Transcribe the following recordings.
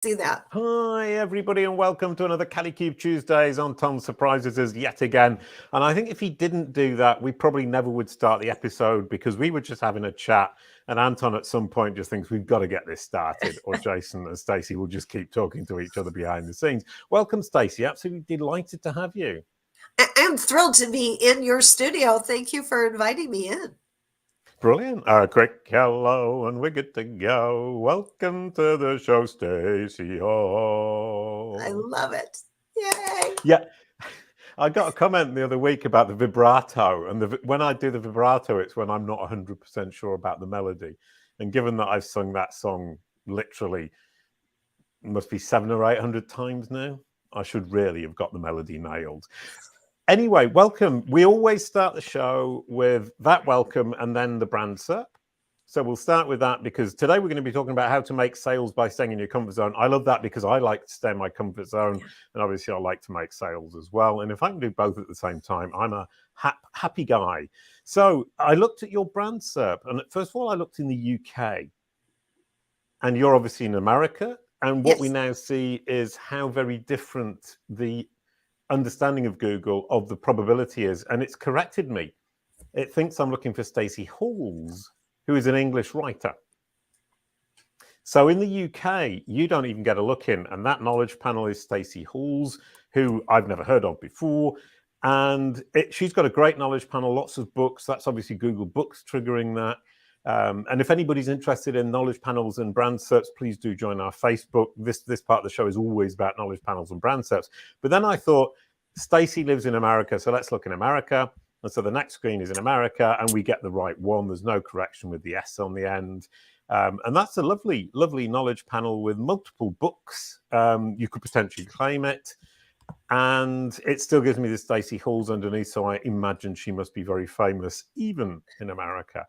See that. Hi, everybody, and welcome to another Kalicube Tuesdays. Tom surprises us yet again. And I think if he didn't do that, we probably never would start the episode because we were just having a chat. And Anton at some point just thinks we've got to get this started, or Jason and Stacey will just keep talking to each other behind the scenes. Welcome, Stacey. Absolutely delighted to have you. I'm thrilled to be in your studio. Thank you for inviting me in. Brilliant. A quick hello and we're good to go. Welcome to the show, Stacey Hall. I love it. Yay. Yeah. I got a comment the other week about the vibrato, and when I do the vibrato, it's when I'm not 100% sure about the melody. And given that I've sung that song literally must be 700 or 800 times now, I should really have got the melody nailed. Anyway, welcome. We always start the show with that welcome and then the brand SERP. So we'll start with that because today we're going to be talking about how to make sales by staying in your comfort zone. I love that because I like to stay in my comfort zone, and obviously I like to make sales as well. And if I can do both at the same time, I'm a happy guy. So I looked at your brand SERP, and first of all, I looked in the UK, and you're obviously in America. And what we now see is how very different the understanding of Google of the probability is, and it's corrected me. It thinks I'm looking for Stacey Halls, who is an English writer. So in the UK, you don't even get a look in, and that knowledge panel is Stacey Halls, who I've never heard of before. And she's got a great knowledge panel, lots of books. That's obviously Google Books triggering that. And if anybody's interested in knowledge panels and brand SERPs, please do join our Facebook. This part of the show is always about knowledge panels and brand SERPs. But then I thought, Stacey lives in America, so let's look in America. And so the next screen is in America, and we get the right one. There's no correction with the S on the end. And that's a lovely, lovely knowledge panel with multiple books. You could potentially claim it. And it still gives me the Stacey Halls underneath, so I imagine she must be very famous, even in America.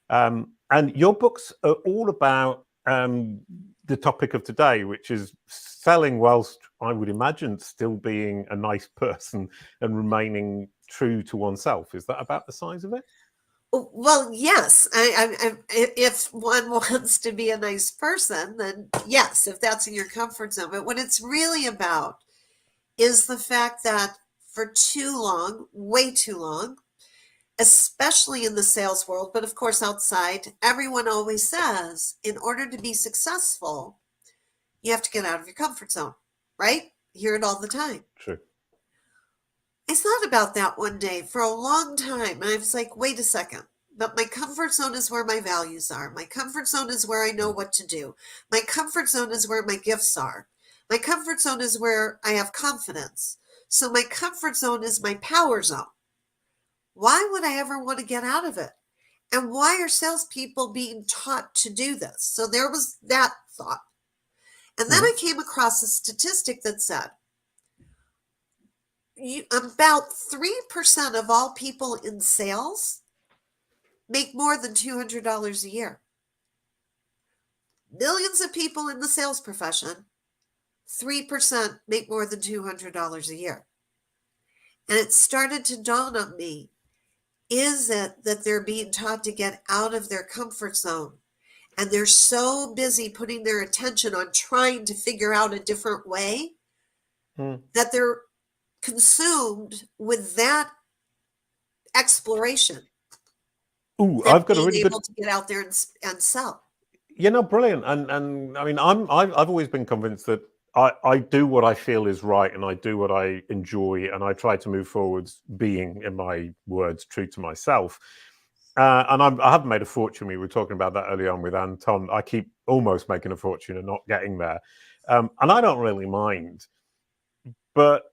And your books are all about the topic of today, which is selling whilst, I would imagine, still being a nice person and remaining true to oneself. Is that about the size of it? Well, yes. If one wants to be a nice person, then yes, if that's in your comfort zone. But what it's really about is the fact that for too long, way too long, especially in the sales world, but of course outside, everyone always says, in order to be successful, you have to get out of your comfort zone, right? You hear it all the time. True. I thought about that one day for a long time, and I was like, wait a second. But my comfort zone is where my values are. My comfort zone is where I know what to do. My comfort zone is where my gifts are. My comfort zone is where I have confidence. So my comfort zone is my power zone. Why would I ever want to get out of it? And why are salespeople being taught to do this? So there was that thought. And then I came across a statistic that said about 3% of all people in sales make more than $200 a year. Millions of people in the sales profession, 3% make more than $200 a year. And it started to dawn on me, is it that they're being taught to get out of their comfort zone? And they're so busy putting their attention on trying to figure out a different way that they're consumed with that exploration. Ooh, I've got a really able to get out there and sell. Brilliant. And I mean, I've always been convinced that I do what I feel is right, and I do what I enjoy, and I try to move forwards being, in my words, true to myself. And I haven't made a fortune. We were talking about that early on with Anton. I keep almost making a fortune and not getting there. And I don't really mind. But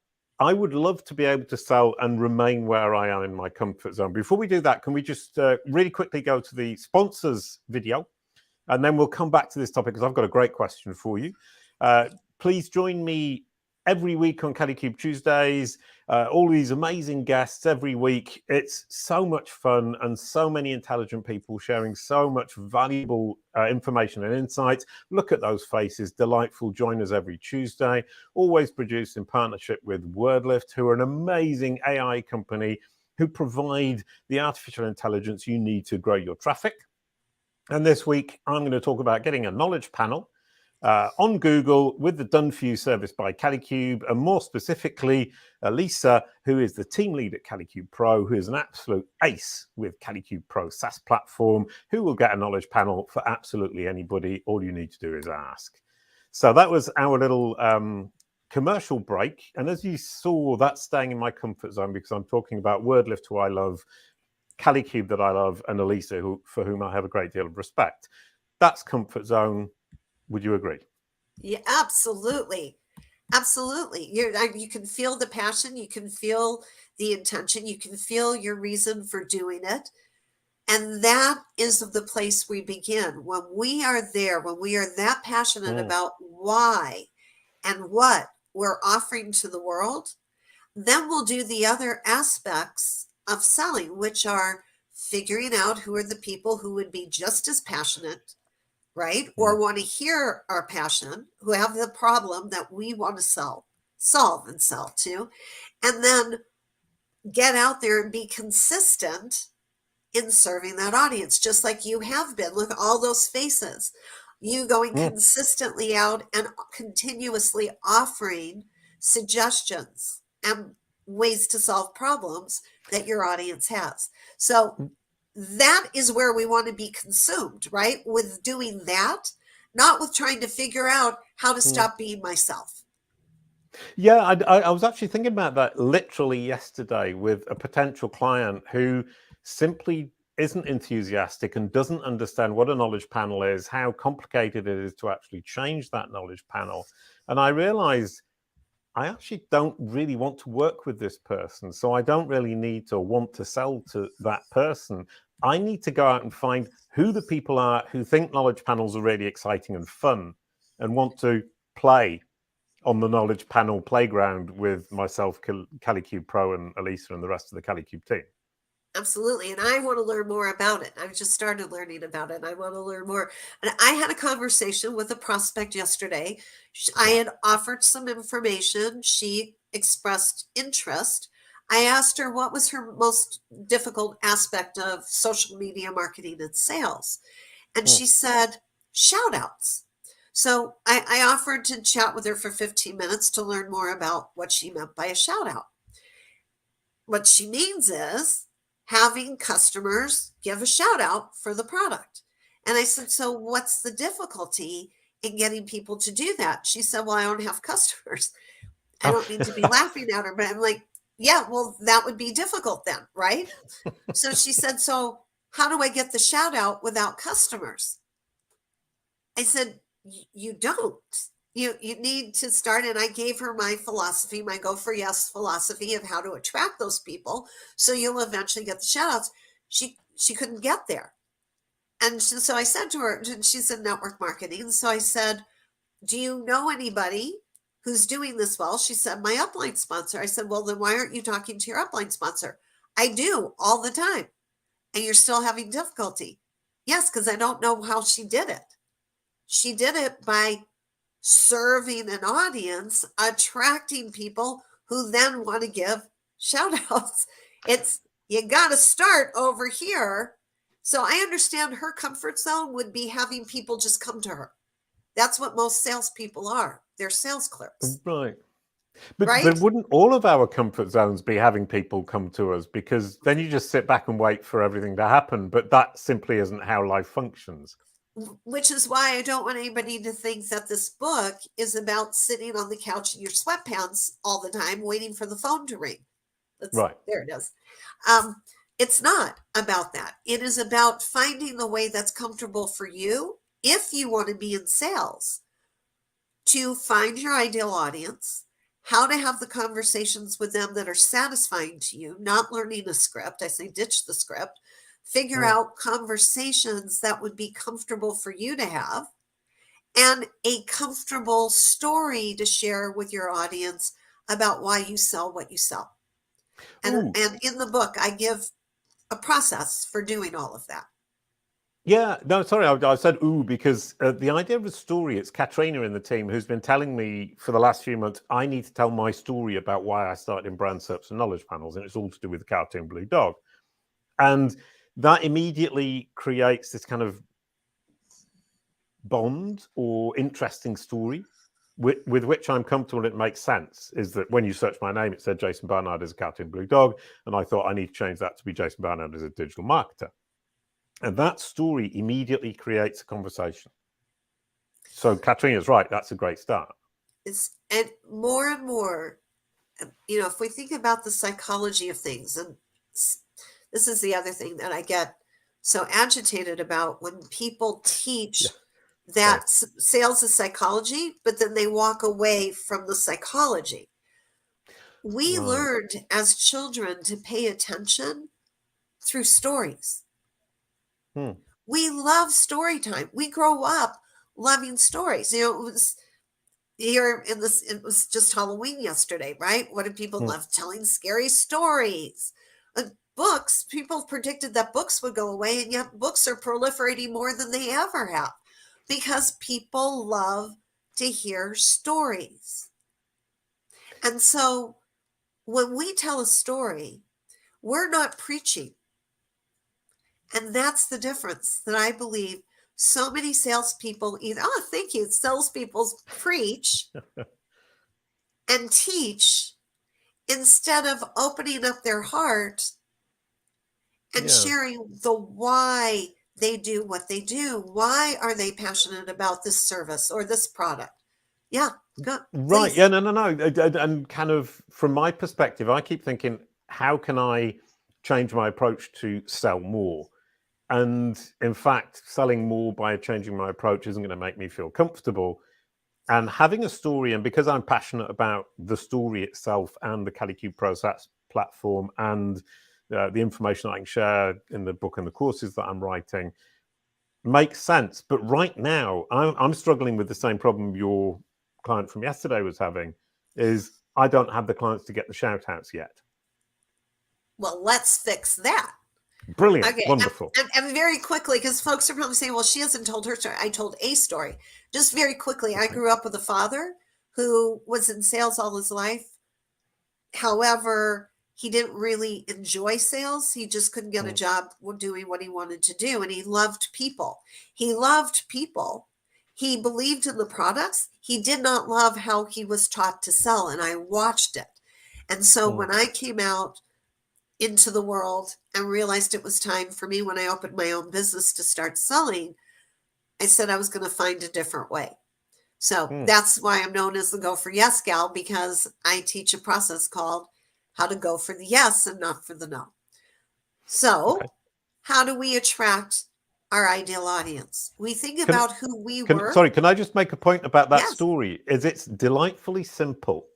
I would love to be able to sell and remain where I am in my comfort zone. Before we do that, can we just really quickly go to the sponsors video? And then we'll come back to this topic because I've got a great question for you. Please join me every week on Kalicube Tuesdays. All these amazing guests every week. It's so much fun and so many intelligent people sharing so much valuable information and insights. Look at those faces. Delightful. Join us every Tuesday. Always produced in partnership with WordLift, who are an amazing AI company who provide the artificial intelligence you need to grow your traffic. And this week, I'm going to talk about getting a knowledge panel on Google with the Done For You service by Kalicube, and more specifically, Lisa, who is the team lead at Kalicube Pro, who is an absolute ace with Kalicube Pro SaaS platform, who will get a knowledge panel for absolutely anybody. All you need to do is ask. So that was our little commercial break. And as you saw, that's staying in my comfort zone because I'm talking about WordLift, who I love, Kalicube that I love, and Elisa, for whom I have a great deal of respect. That's comfort zone. Would you agree? Yeah, absolutely. Absolutely. You can feel the passion. You can feel the intention. You can feel your reason for doing it. And that is the place we begin. When we are there, when we are that passionate about why and what we're offering to the world, then we'll do the other aspects of selling, which are figuring out who are the people who would be just as passionate, right? Or want to hear our passion, who have the problem that we want to solve and sell to, and then get out there and be consistent in serving that audience, just like you have been. Look at all those faces. You going consistently out and continuously offering suggestions and ways to solve problems that your audience has. So that is where we want to be consumed, right? With doing that, not with trying to figure out how to stop being myself. Yeah, I was actually thinking about that literally yesterday with a potential client who simply isn't enthusiastic and doesn't understand what a knowledge panel is, how complicated it is to actually change that knowledge panel. And I realized I actually don't really want to work with this person. So I don't really need to want to sell to that person. I need to go out and find who the people are who think knowledge panels are really exciting and fun and want to play on the knowledge panel playground with myself, Kalicube Pro, and Elisa, and the rest of the Kalicube team. Absolutely. And I want to learn more about it. I've just started learning about it. I want to learn more. And I had a conversation with a prospect yesterday. I had offered some information. She expressed interest. I asked her what was her most difficult aspect of social media marketing and sales. And she said, shout outs. So I offered to chat with her for 15 minutes to learn more about what she meant by a shout out. What she means is having customers give a shout out for the product. And I said, so what's the difficulty in getting people to do that? She said, well, I don't have customers. I don't mean to be laughing at her, but I'm like, yeah, well, that would be difficult then, right? So she said, so how do I get the shout out without customers? I said, you don't. You need to start. And I gave her my philosophy, my go for yes philosophy of how to attract those people. So you'll eventually get the shout outs. She couldn't get there. And so I said to her, she's in network marketing. So I said, do you know anybody who's doing this well? She said, my upline sponsor. I said, well, then why aren't you talking to your upline sponsor? I do all the time. And you're still having difficulty. Yes, because I don't know how she did it. She did it by serving an audience, attracting people who then want to give shout outs. You got to start over here. So I understand her comfort zone would be having people just come to her. That's what most salespeople are. They're sales clerks. Right. But wouldn't all of our comfort zones be having people come to us? Because then you just sit back and wait for everything to happen. But that simply isn't how life functions. Which is why I don't want anybody to think that this book is about sitting on the couch in your sweatpants all the time, waiting for the phone to ring. Right. There it is. It's not about that. It is about finding the way that's comfortable for you if you want to be in sales, to find your ideal audience, how to have the conversations with them that are satisfying to you, not learning a script. I say ditch the script. Figure out conversations that would be comfortable for you to have, and a comfortable story to share with your audience about why you sell what you sell. And in the book, I give a process for doing all of that. Yeah, no, sorry, I said ooh because the idea of a story, it's Katrina in the team who's been telling me for the last few months, I need to tell my story about why I started in brand SERPs and knowledge panels, and it's all to do with the cartoon blue dog. And that immediately creates this kind of bond or interesting story with which I'm comfortable and it makes sense is that when you search my name, it said Jason Barnard as a cartoon blue dog. And I thought I need to change that to be Jason Barnard as a digital marketer. And that story immediately creates a conversation. So Katrina's right. That's a great start. And more, if we think about the psychology of things, and this is the other thing that I get so agitated about when people teach that sales is psychology, but then they walk away from the psychology. We learned as children to pay attention through stories. We love story time. We grow up loving stories. It was just Halloween yesterday, right? What do people love? Telling scary stories. Books, people predicted that books would go away, and yet books are proliferating more than they ever have because people love to hear stories. And so when we tell a story, we're not preaching. And that's the difference that I believe so many salespeople salespeople preach and teach instead of opening up their heart and sharing the why they do what they do. Why are they passionate about this service or this product? Yeah, go. Right. Please. Yeah, no. And kind of from my perspective, I keep thinking, how can I change my approach to sell more? And in fact, selling more by changing my approach isn't going to make me feel comfortable. And having a story, and because I'm passionate about the story itself and the Kalicube process platform and the information I can share in the book and the courses that I'm writing, makes sense. But right now, I'm struggling with the same problem your client from yesterday was having, is I don't have the clients to get the shout outs yet. Well, let's fix that. Brilliant. Okay. Wonderful. And very quickly, because folks are probably saying, well, she hasn't told her story. I told a story. Just very quickly, I grew up with a father who was in sales all his life. However, he didn't really enjoy sales. He just couldn't get a job doing what he wanted to do. And he loved people. He believed in the products. He did not love how he was taught to sell. And I watched it. And so when I came out into the world and realized it was time for me when I opened my own business to start selling, I said I was going to find a different way. So that's why I'm known as the Go for Yes gal, because I teach a process called how to go for the yes and not for the no. So how do we attract our ideal audience? We think about who we were. Sorry, can I just make a point about that story? It's delightfully simple,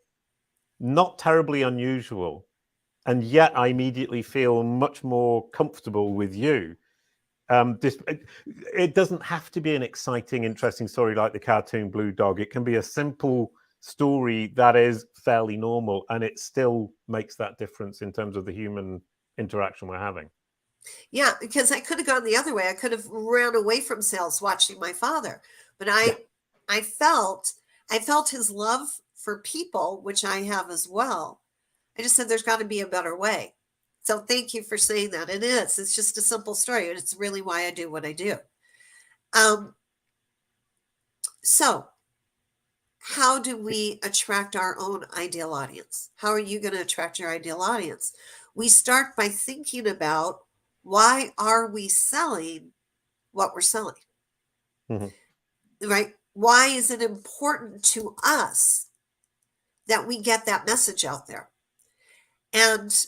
not terribly unusual. And yet I immediately feel much more comfortable with you. It doesn't have to be an exciting, interesting story like the cartoon blue dog. It can be a simple story that is fairly normal, and it still makes that difference in terms of the human interaction we're having. Yeah, because I could have gone the other way. I could have ran away from sales watching my father. But I felt his love for people, which I have as well. I just said there's got to be a better way. So thank you for saying that. It is. It's just a simple story. And it's really why I do what I do. So how do we attract our own ideal audience? How are you going to attract your ideal audience? We start by thinking about, why are we selling what we're selling? Right? Why is it important to us that we get that message out there? And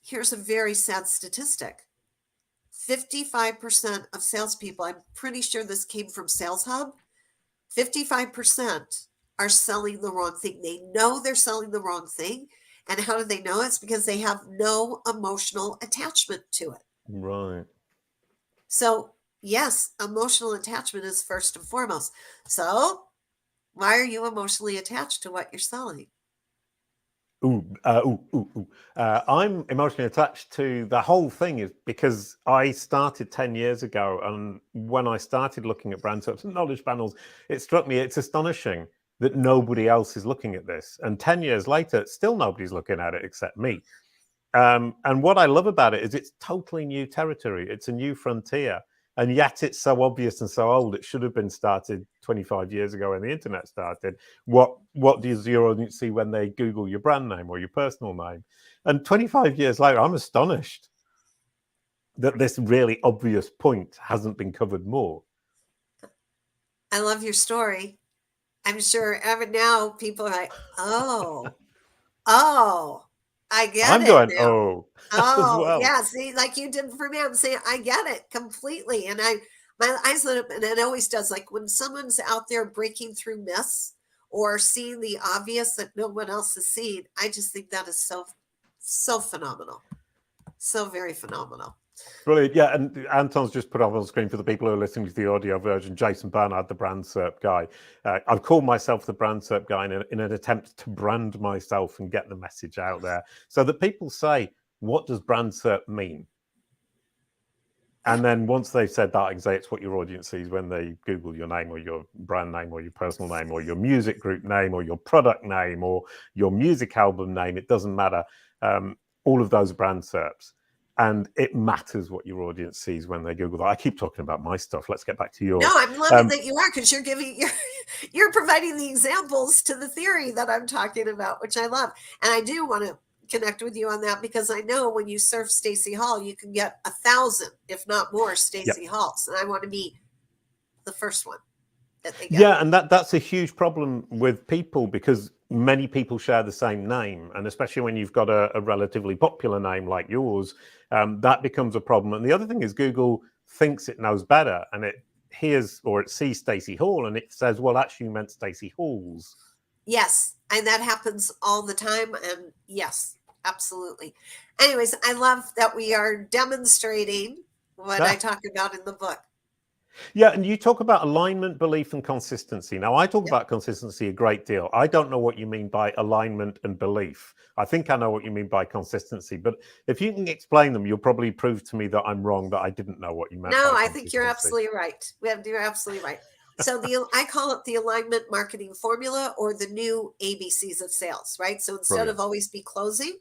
here's a very sad statistic. 55% of salespeople, I'm pretty sure this came from Sales Hub, 55% are selling the wrong thing. They know they're selling the wrong thing. And how do they know? It's because they have no emotional attachment to it. Right. So, yes, emotional attachment is first and foremost. So, why are you emotionally attached to what you're selling? I'm emotionally attached to the whole thing is because I started 10 years ago. And when I started looking at brand search and knowledge panels, it struck me, it's astonishing that nobody else is looking at this. And 10 years later, still nobody's looking at it except me. And what I love about it is it's totally new territory. It's a new frontier. And yet it's so obvious and so old. It should have been started 25 years ago when the internet started. What does your audience see when they Google your brand name or your personal name? And 25 years later, I'm astonished that this really obvious point hasn't been covered more. I love your story. I'm sure every now people are like, oh, I get I'm it going, now. oh, as Oh, well. yeah. See, like you did for me, I'm saying I get it completely. And my eyes lit up, and it always does. Like when someone's out there breaking through myths or seeing the obvious that no one else has seen, I just think that is so phenomenal. So very phenomenal. Brilliant. Yeah, and Anton's just put up on the screen for the people who are listening to the audio version, Jason Barnard, the brand SERP guy. I've called myself the brand SERP guy in an attempt to brand myself and get the message out there so that people say, what does brand SERP mean? And then once they've said that, I can say it's what your audience sees when they Google your name or your brand name or your personal name or your music group name or your product name or your music album name. It doesn't matter. All of those are brand SERPs. And it matters what your audience sees when they Google that. I keep talking about my stuff. Let's get back to yours. No, I'm loving that you are, because you're providing the examples to the theory that I'm talking about, which I love. And I do want to connect with you on that, because I know when you surf Stacey Hall, you can get 1,000, if not more, Stacey Halls. And I want to be the first one that they get. Yeah, and that's a huge problem with people, because many people share the same name, and especially when you've got a relatively popular name like yours, that becomes a problem. And the other thing is Google thinks it knows better, and it hears or it sees Stacey Hall and it says, well, actually you meant Stacey Halls. Yes, and that happens all the time. And yes, absolutely. Anyways, I love that we are demonstrating what I talk about in the book. Yeah, and you talk about alignment, belief, and consistency. Now, I talk about consistency a great deal. I don't know what you mean by alignment and belief. I think I know what you mean by consistency, but if you can explain them, you'll probably prove to me that I'm wrong, that I didn't know what you meant. No, I think you're absolutely right. You're absolutely right. So I call it the alignment marketing formula, or the new ABCs of sales, right? So instead of always be closing,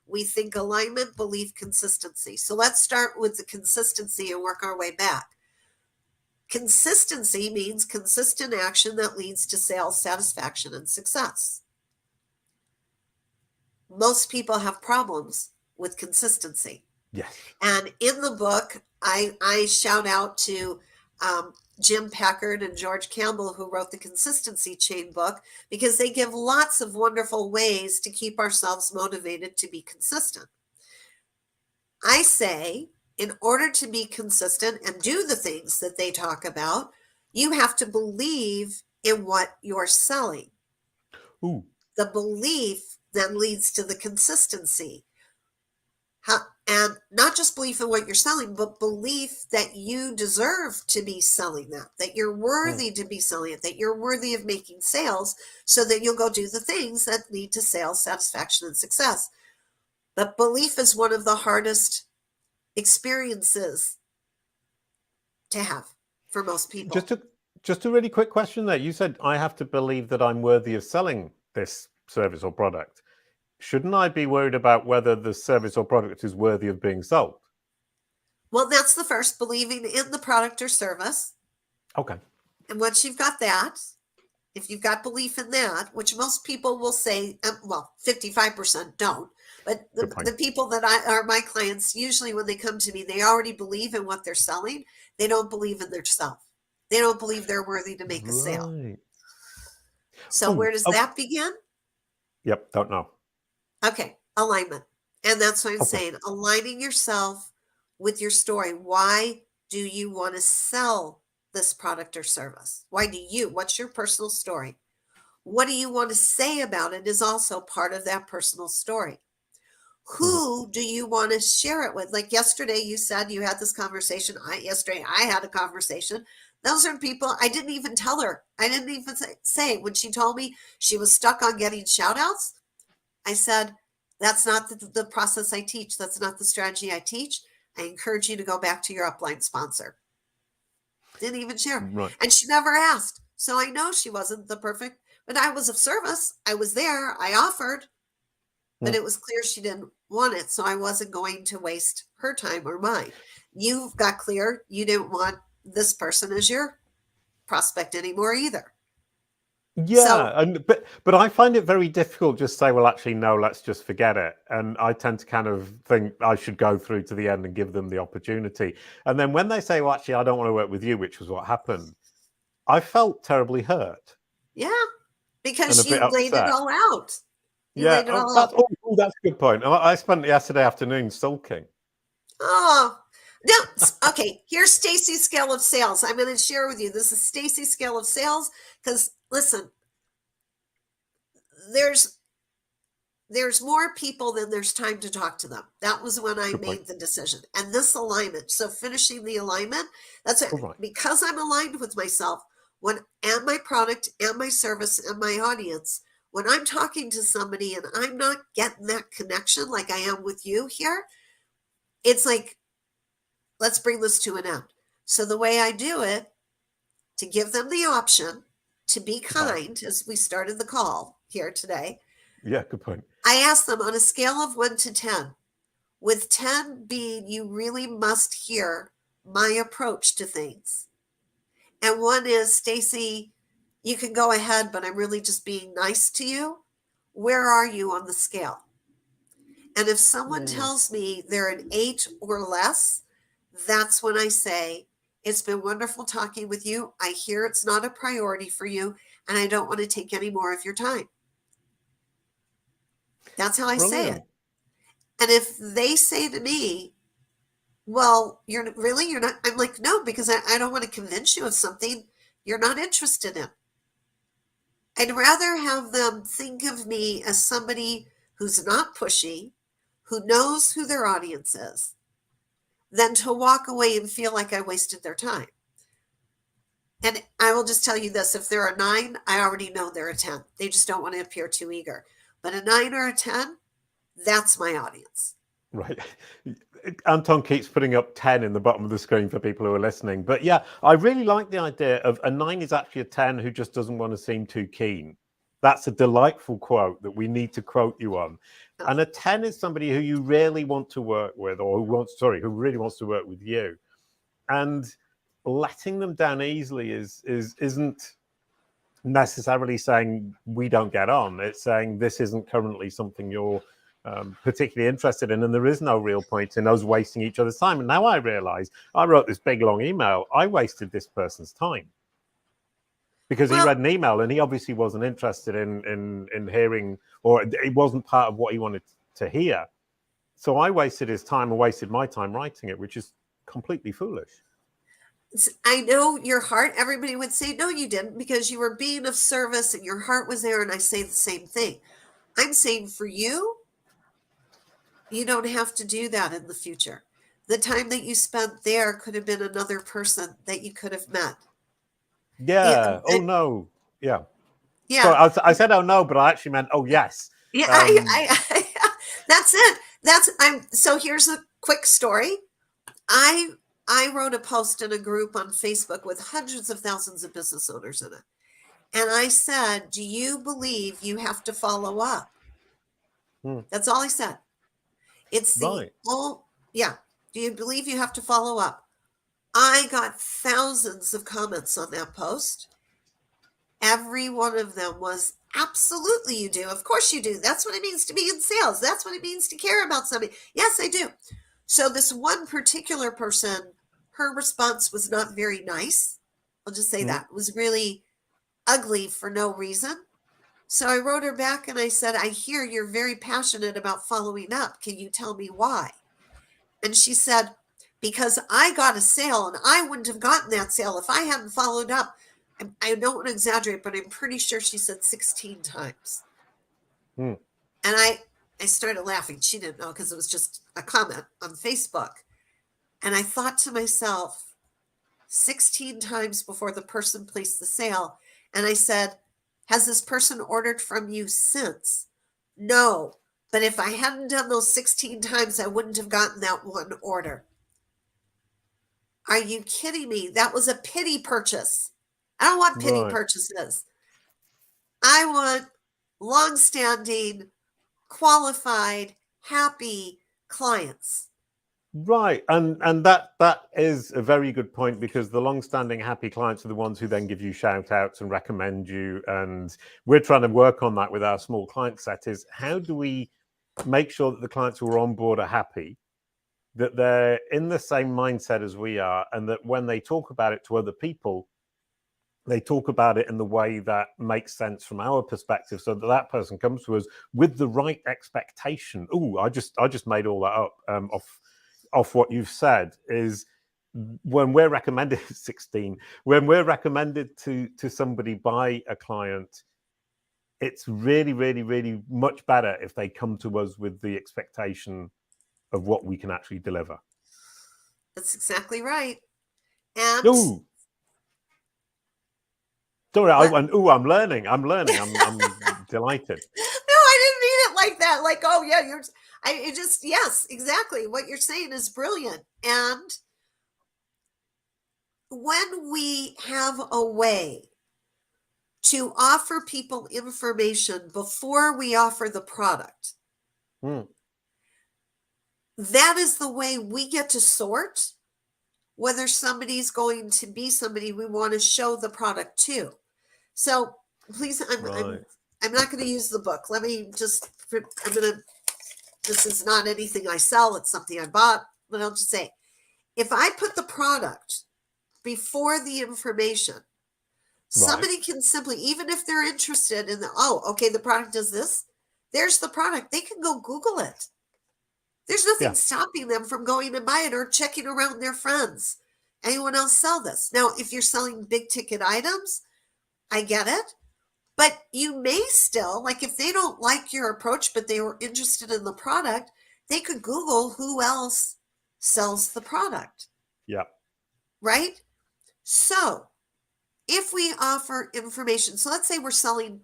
we think alignment, belief, consistency. So let's start with the consistency and work our way back. Consistency means consistent action that leads to sales, satisfaction, and success. Most people have problems with consistency. Yes. And in the book, I shout out to Jim Packard and George Campbell, who wrote the Consistency Chain book, because they give lots of wonderful ways to keep ourselves motivated to be consistent. I say, in order to be consistent and do the things that they talk about, you have to believe in what you're selling. Ooh. The belief then leads to the consistency. And not just belief in what you're selling, but belief that you deserve to be selling that you're worthy to be selling it, that you're worthy of making sales, so that you'll go do the things that lead to sales, satisfaction, and success. But belief is one of the hardest experiences to have for most people. Just a really quick question there. You said, I have to believe that I'm worthy of selling this service or product. Shouldn't I be worried about whether the service or product is worthy of being sold? Well, that's the first, believing in the product or service. Okay. And once you've got that, if you've got belief in that, which most people will say, well, 55% don't, but the people that are my clients, usually when they come to me, they already believe in what they're selling. They don't believe in their self. They don't believe they're worthy to make a sale. So where does that begin? Yep, don't know. Okay, alignment. And that's what I'm saying. Aligning yourself with your story. Why do you want to sell this product or service? What's your personal story? What do you want to say about it is also part of that personal story. Who do you want to share it with? Like yesterday, you said you had this conversation. Yesterday, I had a conversation. Those are people I didn't even tell her. I didn't even say when she told me she was stuck on getting shout outs. I said, that's not the process I teach. That's not the strategy I teach. I encourage you to go back to your upline sponsor. Didn't even share. Right. And she never asked. So I know she wasn't the perfect, but I was of service. I was there. I offered, but it was clear she didn't want it. So I wasn't going to waste her time or mine. you got clear you didn't want this person as your prospect anymore either. Yeah, and but I find it very difficult just to say, well, actually, no, let's just forget it. And I tend to kind of think I should go through to the end and give them the opportunity. And then when they say, well, actually, I don't want to work with you, which was what happened, I felt terribly hurt. Yeah, And because a bit you laid it upset. all out. You Yeah, laid it all out. that's a good point. I spent yesterday afternoon sulking. Oh, no. Okay, here's Stacey's scale of sales. I'm going to share with you. This is Stacey's scale of sales because, listen, there's more people than there's time to talk to them. That was when I made the decision. And this alignment, so finishing the alignment, that's it. Right. Because I'm aligned with myself and my product and my service and my audience, when I'm talking to somebody and I'm not getting that connection like I am with you here, it's like, let's bring this to an end. So the way I do it, to give them the option to be kind, as we started the call here today. Yeah, good point. I ask them on a scale of 1 to 10, with 10 being you really must hear my approach to things. And 1 is, Stacey, you can go ahead, but I'm really just being nice to you. Where are you on the scale? And if someone tells me they're an 8 or less, that's when I say, it's been wonderful talking with you. I hear it's not a priority for you, and I don't want to take any more of your time. That's how I say it. And if they say to me, well, you're not, I'm like, no, because I don't want to convince you of something you're not interested in. I'd rather have them think of me as somebody who's not pushy, who knows who their audience is, than to walk away and feel like I wasted their time. And I will just tell you this, if they're a 9, I already know they're a 10. They just don't want to appear too eager. But a 9 or a 10, that's my audience. Right. Anton keeps putting up 10 in the bottom of the screen for people who are listening. But yeah, I really like the idea of a 9 is actually a 10 who just doesn't want to seem too keen. That's a delightful quote that we need to quote you on. And a 10 is somebody who you really want to work with, or who really wants to work with you. And letting them down easily isn't necessarily saying we don't get on. It's saying this isn't currently something you're particularly interested in, and there is no real point in us wasting each other's time. And now I realize I wrote this big long email. I wasted this person's time because he read an email and he obviously wasn't interested in hearing, or it wasn't part of what he wanted to hear. So I wasted his time and wasted my time writing it, which is completely foolish. I know your heart, everybody would say, no, you didn't, because you were being of service and your heart was there. And I say the same thing. I'm saying for you, you don't have to do that in the future. The time that you spent there could have been another person that you could have met. Yeah. Oh, no. Yeah. Yeah. So I said, oh, no, but I actually meant, oh, yes. Yeah. That's it. So here's a quick story. I wrote a post in a group on Facebook with hundreds of thousands of business owners in it. And I said, do you believe you have to follow up? That's all I said. It's the do you believe you have to follow up? I got thousands of comments on that post. Every one of them was, absolutely you do. Of course you do. That's what it means to be in sales. That's what it means to care about somebody. Yes, I do. So this one particular person, her response was not very nice. I'll just say that. It was really ugly for no reason. So I wrote her back and I said, I hear you're very passionate about following up. Can you tell me why? And she said, because I got a sale and I wouldn't have gotten that sale if I hadn't followed up. I don't want to exaggerate, but I'm pretty sure she said 16 times. And I started laughing. She didn't know because it was just a comment on Facebook. And I thought to myself, 16 times before the person placed the sale. And I said, has this person ordered from you since? No, but if I hadn't done those 16 times, I wouldn't have gotten that one order. Are you kidding me? That was a pity purchase. I don't want pity purchases. I want long-standing, qualified, happy clients. Right, and that is a very good point, because the long-standing happy clients are the ones who then give you shout outs and recommend you, and we're trying to work on that with our small client set. Is how do we make sure that the clients who are on board are happy, that they're in the same mindset as we are, and that when they talk about it to other people, they talk about it in the way that makes sense from our perspective, so that that person comes to us with the right expectation. Oh, I just made all that up off what you've said. Is when we're recommended 16, when we're recommended to somebody by a client, it's really, really, really much better if they come to us with the expectation of what we can actually deliver. That's exactly right. And Ooh, sorry, I what? went, ooh, I'm learning. I'm delighted. No, I didn't mean it like that. Like, oh yeah, yes, exactly. What you're saying is brilliant. And when we have a way to offer people information before we offer the product, that is the way we get to sort whether somebody's going to be somebody we want to show the product to. So please, I'm not going to use the book. This is not anything I sell. It's something I bought, but I'll just say, if I put the product before the information, somebody can simply, even if they're interested in the product does this, there's the product. They can go Google it. There's nothing stopping them from going to buy it or checking around their friends. Anyone else sell this? Now, if you're selling big ticket items, I get it. But you may still, like if they don't like your approach, but they were interested in the product, they could Google who else sells the product. Yeah. Right? So if we offer information, so let's say we're selling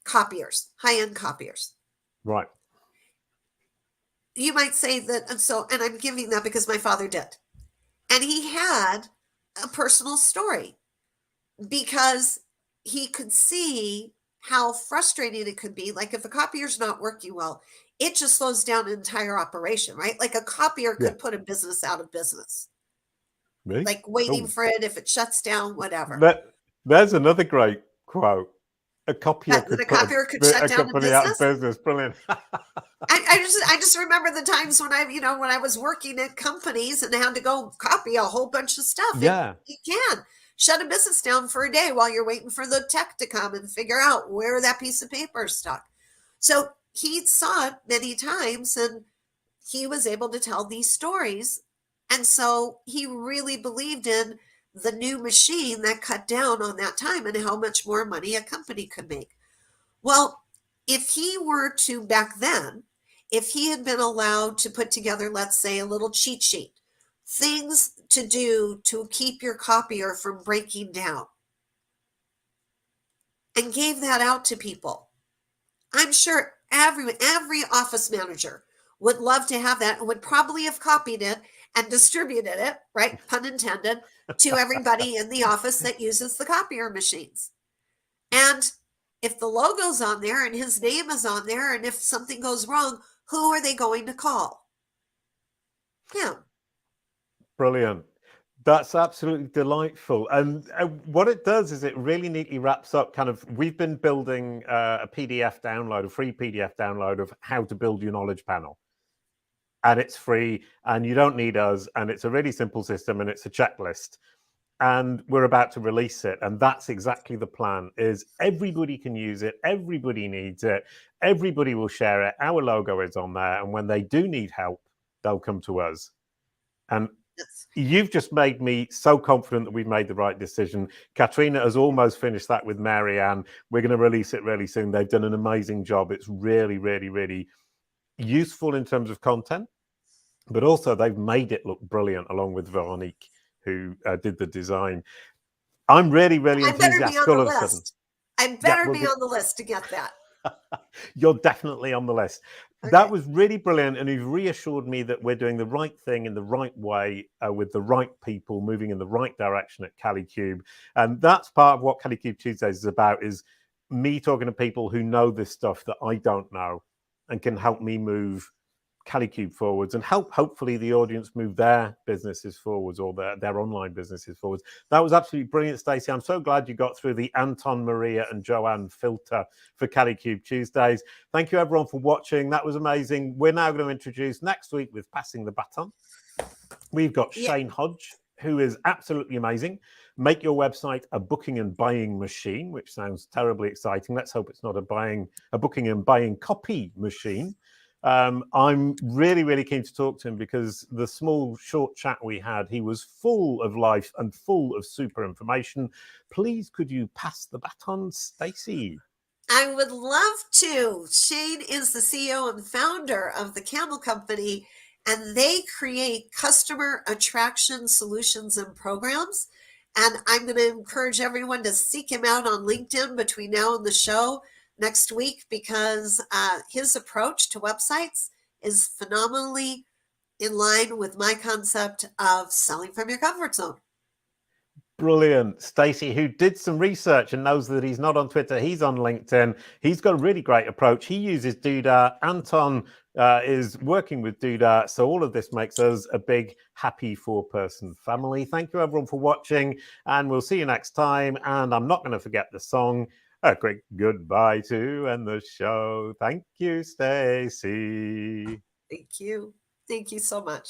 copiers, high-end copiers. Right. You might say that, and I'm giving that because my father did. And he had a personal story because he could see how frustrating it could be. Like if a copier's not working well, it just slows down an entire operation, right? Like a copier could put a business out of business. Really? Like waiting for it, if it shuts down, whatever. There's another great quote. A copier could shut down a company business. out of business. Brilliant. I just remember the times when I was working at companies and had to go copy a whole bunch of stuff. Yeah. It can shut a business down for a day while you're waiting for the tech to come and figure out where that piece of paper is stuck. So he saw it many times and he was able to tell these stories. And so he really believed in the new machine that cut down on that time and how much more money a company could make. Well, if he were to back then, if he had been allowed to put together, let's say, a little cheat sheet, things to do to keep your copier from breaking down, and gave that out to people, I'm sure every office manager would love to have that and would probably have copied it and distributed it, right, pun intended, to everybody in the office that uses the copier machines. And if the logo's on there and his name is on there, and if something goes wrong, who are they going to call? Him. Brilliant. That's absolutely delightful. And what it does is it really neatly wraps up we've been building a PDF download, a free PDF download of how to build your knowledge panel. And it's free and you don't need us. And it's a really simple system and it's a checklist. And we're about to release it. And that's exactly the plan, is everybody can use it. Everybody needs it. Everybody will share it. Our logo is on there. And when they do need help, they'll come to us. And you've just made me so confident that we've made the right decision. Katrina has almost finished that with Mary Ann. We're going to release it really soon. They've done an amazing job. It's really, really, really useful in terms of content, but also they've made it look brilliant along with Veronique, who did the design. I'm really, really enthusiastic all of a sudden. I better be on the list to get that. You're definitely on the list. Okay. That was really brilliant. And you've reassured me that we're doing the right thing in the right way with the right people, moving in the right direction at Kalicube. And that's part of what Kalicube Tuesdays is about, is me talking to people who know this stuff that I don't know and can help me move Kalicube forwards and help hopefully the audience move their businesses forwards or their online businesses forwards. That was absolutely brilliant, Stacey. I'm so glad you got through the Anton, Maria and Joanne filter for Kalicube Tuesdays. Thank you everyone for watching. That was amazing. We're now going to introduce next week with Passing the Baton. We've got Shane Hodge, who is absolutely amazing. Make your website a booking and buying machine, which sounds terribly exciting. Let's hope it's not a booking and buying copy machine. I'm really, really keen to talk to him because the small, short chat we had, he was full of life and full of super information. Please, could you pass the baton, Stacey? I would love to. Shane is the CEO and founder of the Camel Company, and they create customer attraction solutions and programs. And I'm going to encourage everyone to seek him out on LinkedIn between now and the show next week, because his approach to websites is phenomenally in line with my concept of selling from your comfort zone. Brilliant. Stacey, who did some research and knows that he's not on Twitter, he's on LinkedIn. He's got a really great approach. He uses Doodah. Anton is working with Doodah. So all of this makes us a big, happy four-person family. Thank you, everyone, for watching. And we'll see you next time. And I'm not going to forget the song. A quick goodbye to end the show. Thank you, Stacey. Thank you. Thank you so much.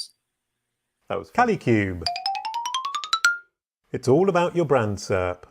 That was Kalicube. It's all about your brand, SERP.